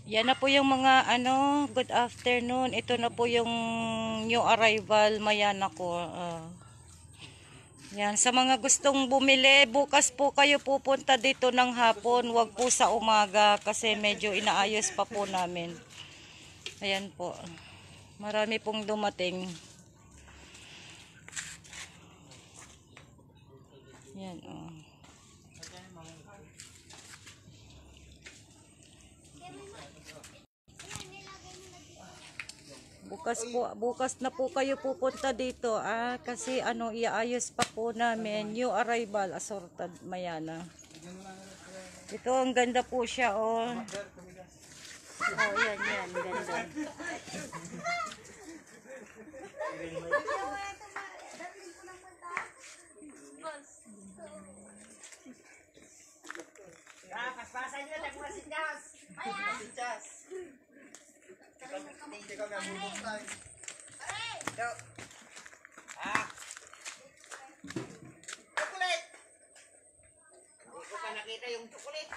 Yan na po yung mga good afternoon. Ito na po yung new arrival Mayana ko. Yan, sa mga gustong bumili, bukas po kayo pupunta dito ng hapon. Wag po sa umaga kasi medyo inaayos pa po namin. Ayan po. Marami pong dumating. Yan, Bukas na po kayo pupunta dito kasi iayos pa po namin new arrival assorted Mayana. Ito ang ganda po siya yan ganda. Paspasan nyo, tagmasindas. Masindas. Hindi kami ang bubuktan. Chocolate! Hindi ko pa nakita yung chocolate.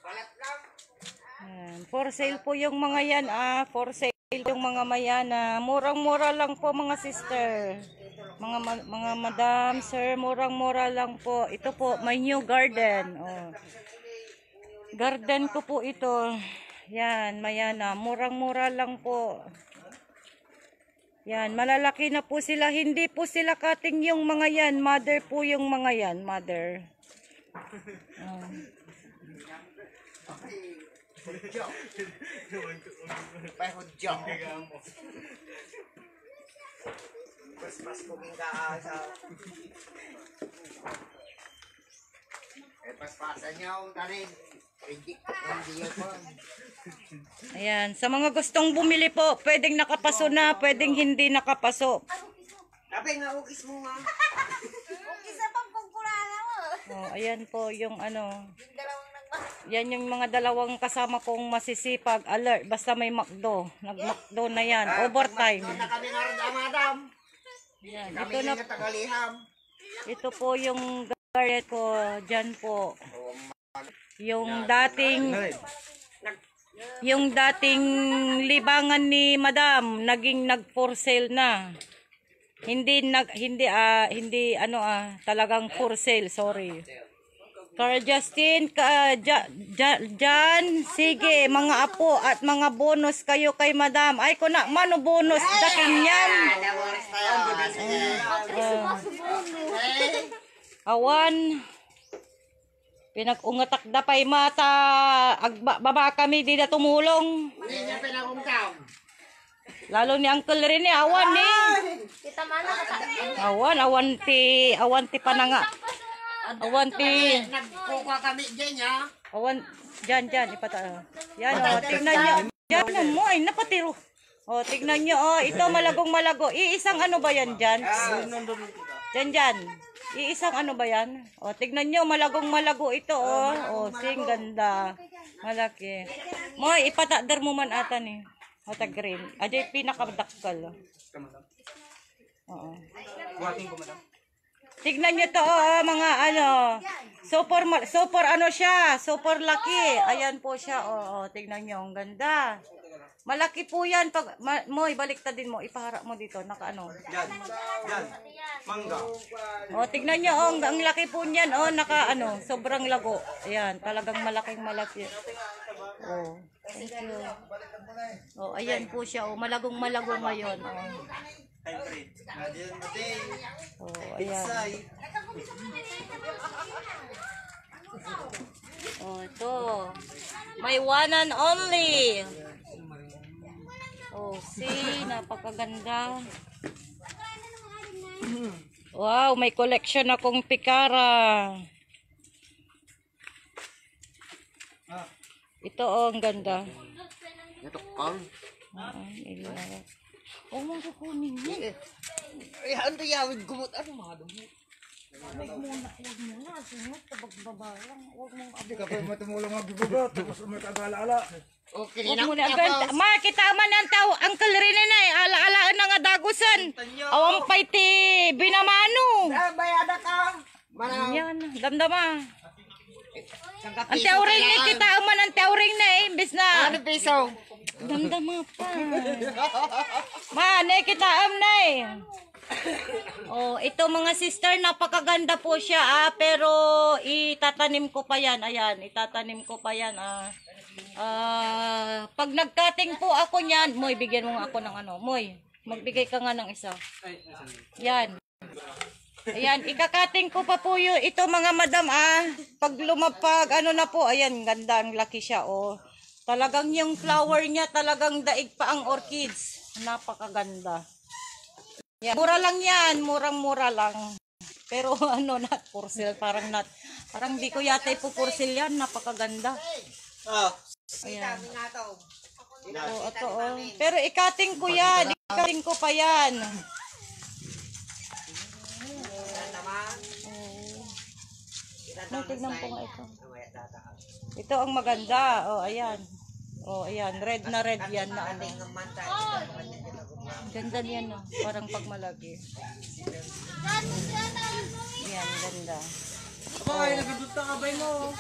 Balat lang. For sale po yung mga yan for sale yung mga Mayana. Murang-mura lang po mga sister. Mga madam, sir, murang-mura lang po. Ito po, may new garden. Garden ko po ito. Yan, Mayana. Murang-mura lang po. Yan, malalaki na po sila. Hindi po sila cutting yung mga yan. Mother po yung mga yan. Mother. Pas kuming ka sa... paspasan niya ang tarin. Ayan, sa mga gustong bumili po, pwedeng nakapaso na, pwedeng hindi nakapaso. Sabi nga, ukis mo nga. Ukis na pang pagkulala mo. Ayan po yung yan yung mga dalawang kasama kong masisipag, alert, basta may McDo. Nag-McDo na yan, overtime. Doon na kami nga, madam. Yan, kami na tagaliham. ito po yung garden ko, dyan po. Yung dating libangan ni Madam naging nag-for sale na. Hindi talagang for sale, sorry. Carl Justin, Jan, sige, mga apo at mga bonus kayo kay Madam. Ay ko na mano bonus daking yan. Awan. Pinag-ungatak da pay mata baba kami di na tumulong. Lalo ni Uncle rin awan ni. Kita mana Awan ti pananga. Awan ti nagkukuha kami dyan ya. awan dyan ipata. Yan tignan niyo. Yan mo ay napatiro. Tignan niyo ito malagong malago. Iisang ba yan dyan? Dyan. Iisang ba yan? Tignan nyo, malagong malago ito, sing ganda. Malaki. Moy, ipatadar mo man ata ni. Green. Ajay pinakadakgal. Tignan nyo to, mga super siya, super laki. Ayan po siya, tignan nyo, ang ganda. Malaki po yan. Moy, baliktad din mo. Ipaharap mo dito. Yan. Mangga. Tignan nyo. Ang laki po niyan. Sobrang lago. Ayan. Talagang malaki. Thank you. Ayan po siya. Malagong malago ngayon. Ayan. Ito. May one and only. See, napakaganda. Wow, may collection akong pikara. Ito ang ganda. Ito kang. Mga kukunin mo. Ano yawid gumot? Ano mga dumi? Huwag muna. Sunod, tabag-babalang. Huwag mong Hindi ka pa matumulong ang bibugot. Tapos may kagala-ala. Okay, huwag muna. Makita man ang tao. Uncle Rene na ala-alaan na nga dagusan. Awang paiti binamano. bayada ka. Yan, damdama. Ang teuring ni kita man ang teuring na eh, imbis na. Ano piso? Ganda mo pa. Man, kita na eh. Oh, ito mga sister, napakaganda po siya pero itatanim ko pa yan. Ayan, itatanim ko pa yan pag nagcutting po ako niyan, Moy, bigyan mo nga ako ng ano. Moy, magbigay ka nga ng isa. Yan. Ayan, ikakating ko pa po yun. Ito mga madam pag lumapag, ano na po, ayan, ganda, ang laki siya, oh. Talagang yung flower niya, talagang daig pa ang orchids. Napakaganda. Yan. Mura lang yan, murang-mura lang. Pero ano, not for sale, parang di ko yata po for sale yan, napakaganda. Ayan. Oh, ito, oh. Pero ikating ko yan, ikating ko pa yan. Tignan po nga ito. Ito ang maganda. Oh, ayan. Oh, ayan. Red na red yan na ano. Ganda niyan, no? Parang pagmalaki. Ayan, ganda. Ay, nagdudta ka ba mo?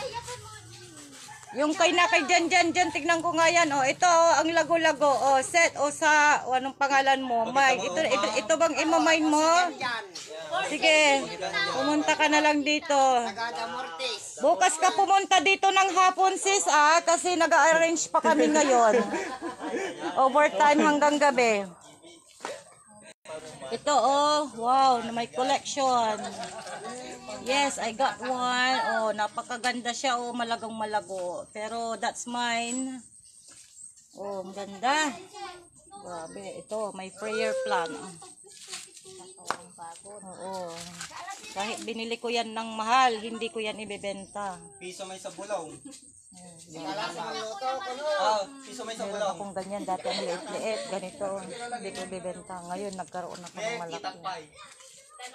Yung kay dyan, tignan ko nga yan. Oh, ito, ang lago-lago. Oh, set, sa, anong pangalan mo? Mike, ito bang imamain mo? Sige, pumunta ka na lang dito. Bukas ka pumunta dito ng hapon, sis, kasi nag-arrange pa kami ngayon. Overtime hanggang gabi. Ito, wow, na may collection. Yes, I got one. Oh, napakaganda siya, malagang malago. Pero that's mine. Oh, ang ganda. Grabe, ito, may prayer plant. Oo. Kahit binili ko yan ng mahal, hindi ko yan ibebenta. Piso may sabulaw. Piso may Meron sabulaw. akong ganyan, dati ang liit-liit, ganito, hindi ko ibebenta. Ngayon, nagkaroon ako ng malaki.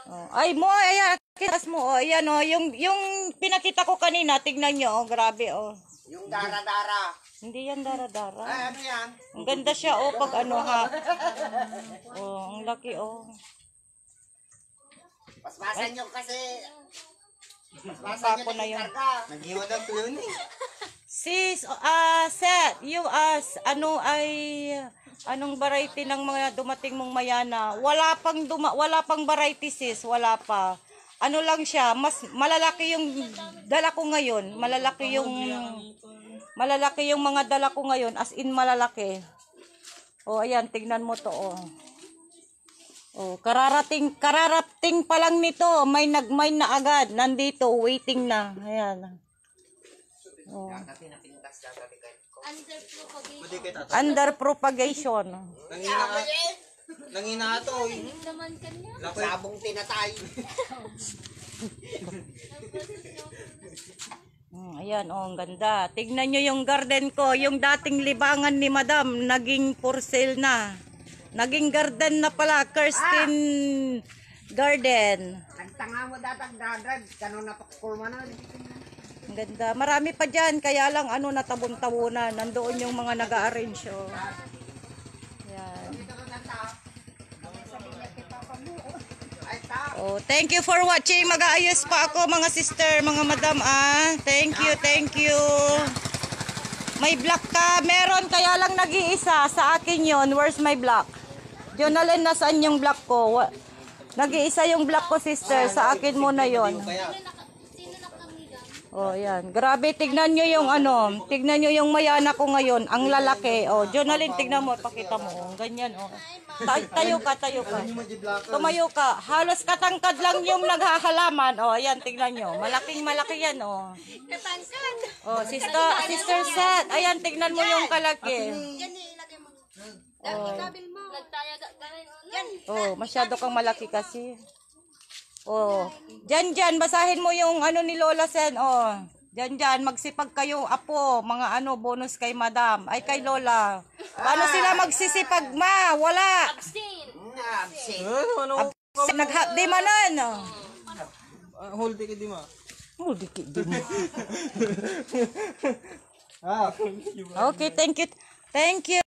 Oh. Ay, mo, ayan, kitas mo, ayan, yung pinakita ko kanina, tignan nyo, grabe, Yung dara-dara. Hindi yan dara-dara. Ay, ano yan? Ang ganda siya, pag ano, ha. Ang laki, Paspasan nyo kasi. Papo na yun. Nag-iwan ng clue eh. Sis, Seth, you ask, anong variety ng mga dumating mong mayana? Wala pang variety, sis, wala pa. Ano lang siya, mas malalaki yung dala ko ngayon, malalaki yung mga dala ko ngayon, as in malalaki. Ayan, tignan mo to, kararating pa lang nito, may na agad, nandito, waiting na. Ayan. Under propagation. Nangina to. Sabong tinatay. Ayan, ang ganda. Tignan nyo yung garden ko. Yung dating libangan ni Madam, naging for sale na. Naging garden na pala. Kirsten Garden. Nagtanga mo datang dadrad. Kano napakulma na. Ang ganda. Marami pa dyan. Kaya lang, natabon-tabunan. Nandoon yung mga nag-a-arrange. Ayan. Thank you for watching. Mag-aayos pa ako, mga sister, mga madam, Thank you. May block ka. Meron, kaya lang nag-iisa. Sa akin yon. Where's my block? Jonalyn, nasaan yung block ko? Nag-iisa yung block ko, sister. Sa akin muna yon. Yan. Grabe, tignan nyo yung tignan nyo yung mayana ko ngayon. Ang lalaki. Jonalyn, tignan mo. Pakita mo. Ganyan, Tayo ka. Tumayo ka. Halos katangkad lang yung naghahalaman. Ayan, tignan nyo. Malaki yan, Katangkad. Sister Seth. Ayan, tignan mo yung kalaki. Yan ilagay mo. Dabil mo. Nagtayaga ganin. Yan. Masyado kang malaki kasi. Diyan, basahin mo yung ni Lola Sen. Diyan, magsipag kayo, apo, mga bonus kay Madam. Ay, kay Lola. Paano sila magsisipag, ma? Wala. Abstain. Nag-hapdi manan. Hold it, di ma. Hold it, di mo. Okay, thank you.